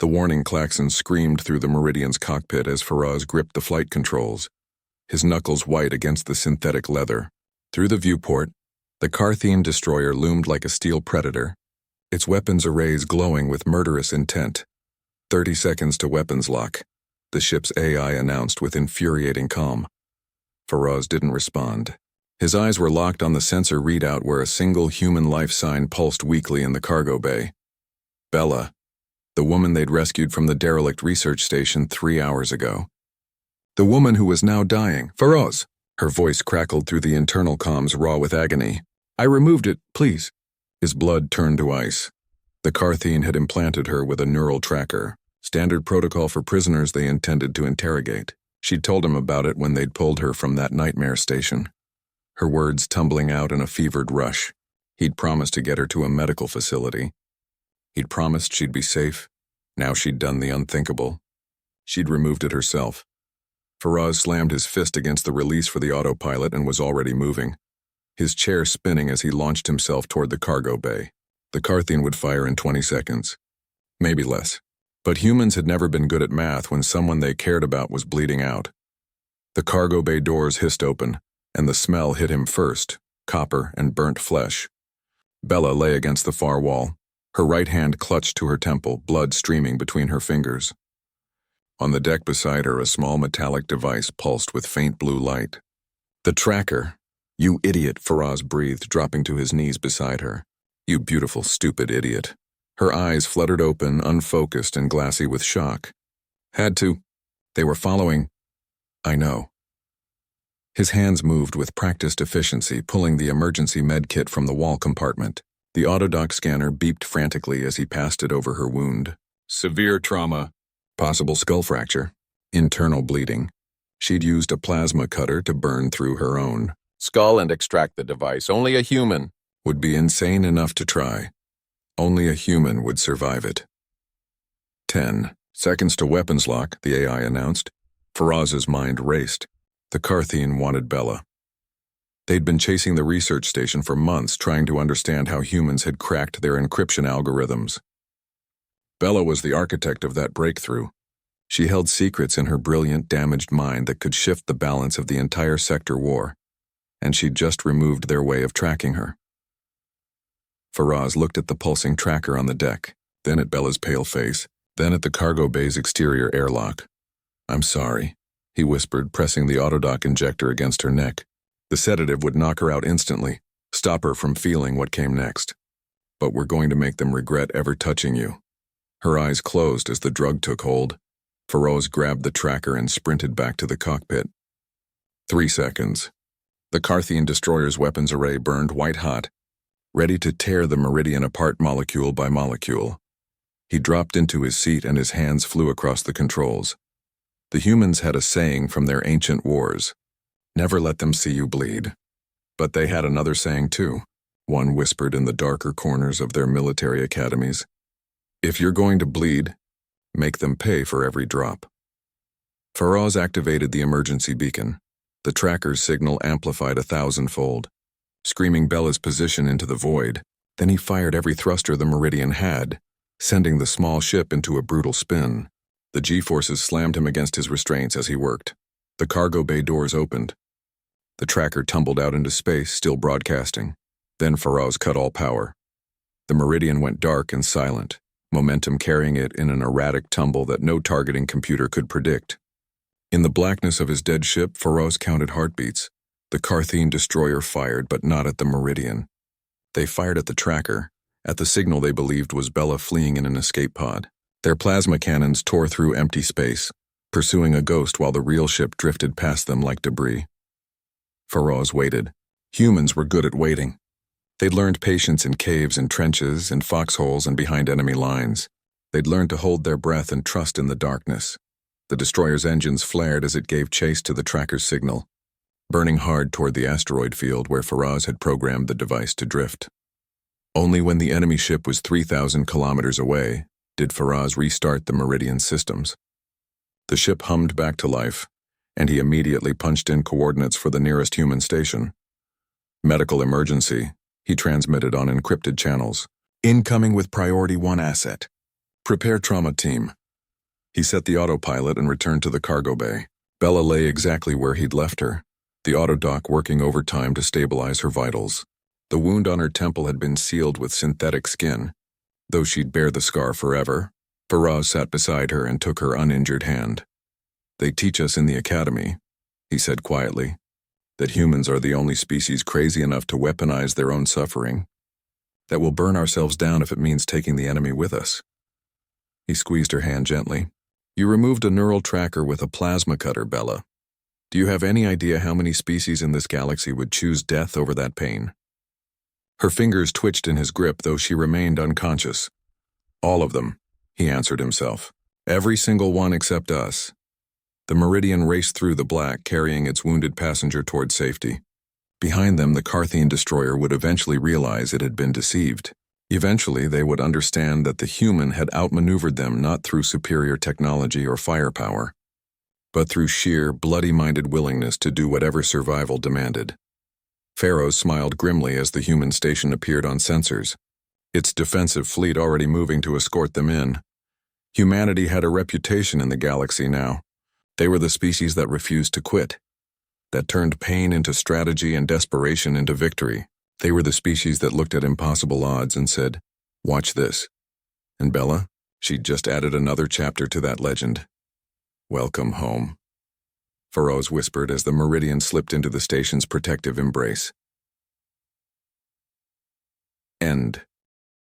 The warning klaxon screamed through the Meridian's cockpit as Faraz gripped the flight controls, his knuckles white against the synthetic leather. Through the viewport, the Carthian destroyer loomed like a steel predator, its weapons arrays glowing with murderous intent. 30 seconds to weapons lock, the ship's AI announced with infuriating calm. Faraz didn't respond. His eyes were locked on the sensor readout where a single human life sign pulsed weakly in the cargo bay. Bella, the woman they'd rescued from the derelict research station 3 hours ago. The woman who was now dying. Faraz! Her voice crackled through the internal comms raw with agony. I removed it, please. His blood turned to ice. The Carthian had implanted her with a neural tracker, standard protocol for prisoners they intended to interrogate. She'd told him about it when they'd pulled her from that nightmare station. Her words tumbling out in a fevered rush. He'd promised to get her to a medical facility. He'd promised she'd be safe. Now she'd done the unthinkable. She'd removed it herself. Faraz slammed his fist against the release for the autopilot and was already moving, his chair spinning as he launched himself toward the cargo bay. The Carthian would fire in 20 seconds. Maybe less. But humans had never been good at math when someone they cared about was bleeding out. The cargo bay doors hissed open, and the smell hit him first, copper and burnt flesh. Bella lay against the far wall, her right hand clutched to her temple, blood streaming between her fingers. On the deck beside her, a small metallic device pulsed with faint blue light. The tracker. You idiot, Faraz breathed, dropping to his knees beside her. You beautiful, stupid idiot. Her eyes fluttered open, unfocused and glassy with shock. Had to. They were following. I know. His hands moved with practiced efficiency, pulling the emergency med kit from the wall compartment. The autodoc scanner beeped frantically as he passed it over her wound. Severe trauma. Possible skull fracture. Internal bleeding. She'd used a plasma cutter to burn through her own skull and extract the device. Only a human would be insane enough to try. Only a human would survive it. 10 seconds to weapons lock, the AI announced. Faraz's mind raced. The Carthian wanted Bella. They'd been chasing the research station for months, trying to understand how humans had cracked their encryption algorithms. Bella was the architect of that breakthrough. She held secrets in her brilliant, damaged mind that could shift the balance of the entire sector war, and she'd just removed their way of tracking her. Faraz looked at the pulsing tracker on the deck, then at Bella's pale face, then at the cargo bay's exterior airlock. I'm sorry, he whispered, pressing the autodoc injector against her neck. The sedative would knock her out instantly, stop her from feeling what came next. But we're going to make them regret ever touching you. Her eyes closed as the drug took hold. Faraz grabbed the tracker and sprinted back to the cockpit. 3 seconds. The Carthian destroyer's weapons array burned white-hot, ready to tear the Meridian apart molecule by molecule. He dropped into his seat and his hands flew across the controls. The humans had a saying from their ancient wars, never let them see you bleed. But they had another saying too, one whispered in the darker corners of their military academies. If you're going to bleed, make them pay for every drop. Faraz activated the emergency beacon. The tracker's signal amplified 1,000-fold, screaming Bella's position into the void. Then he fired every thruster the Meridian had, sending the small ship into a brutal spin. The G-forces slammed him against his restraints as he worked. The cargo bay doors opened. The tracker tumbled out into space, still broadcasting. Then Faraz cut all power. The Meridian went dark and silent, momentum carrying it in an erratic tumble that no targeting computer could predict. In the blackness of his dead ship, Faraz counted heartbeats. The Carthian destroyer fired, but not at the Meridian. They fired at the tracker, at the signal they believed was Bella fleeing in an escape pod. Their plasma cannons tore through empty space, pursuing a ghost while the real ship drifted past them like debris. Faraz waited. Humans were good at waiting. They'd learned patience in caves and trenches, in foxholes and behind enemy lines. They'd learned to hold their breath and trust in the darkness. The destroyer's engines flared as it gave chase to the tracker's signal, burning hard toward the asteroid field where Faraz had programmed the device to drift. Only when the enemy ship was 3,000 kilometers away did Faraz restart the Meridian systems. The ship hummed back to life, and he immediately punched in coordinates for the nearest human station. Medical emergency, he transmitted on encrypted channels. Incoming with priority 1 asset. Prepare trauma team. He set the autopilot and returned to the cargo bay. Bella lay exactly where he'd left her, the autodoc working overtime to stabilize her vitals. The wound on her temple had been sealed with synthetic skin, though she'd bear the scar forever. Faraz sat beside her and took her uninjured hand. They teach us in the academy, he said quietly, that humans are the only species crazy enough to weaponize their own suffering, that we'll burn ourselves down if it means taking the enemy with us. He squeezed her hand gently. You removed a neural tracker with a plasma cutter, Bella. Do you have any idea how many species in this galaxy would choose death over that pain? Her fingers twitched in his grip, though she remained unconscious. All of them, he answered himself. Every single one except us. The Meridian raced through the black, carrying its wounded passenger toward safety. Behind them, the Carthian destroyer would eventually realize it had been deceived. Eventually, they would understand that the human had outmaneuvered them not through superior technology or firepower, but through sheer, bloody-minded willingness to do whatever survival demanded. Pharaoh smiled grimly as the human station appeared on sensors, its defensive fleet already moving to escort them in. Humanity had a reputation in the galaxy now. They were the species that refused to quit, that turned pain into strategy and desperation into victory. They were the species that looked at impossible odds and said, "Watch this." And Bella, she'd just added another chapter to that legend. "Welcome home," Faraz whispered as the Meridian slipped into the station's protective embrace. End.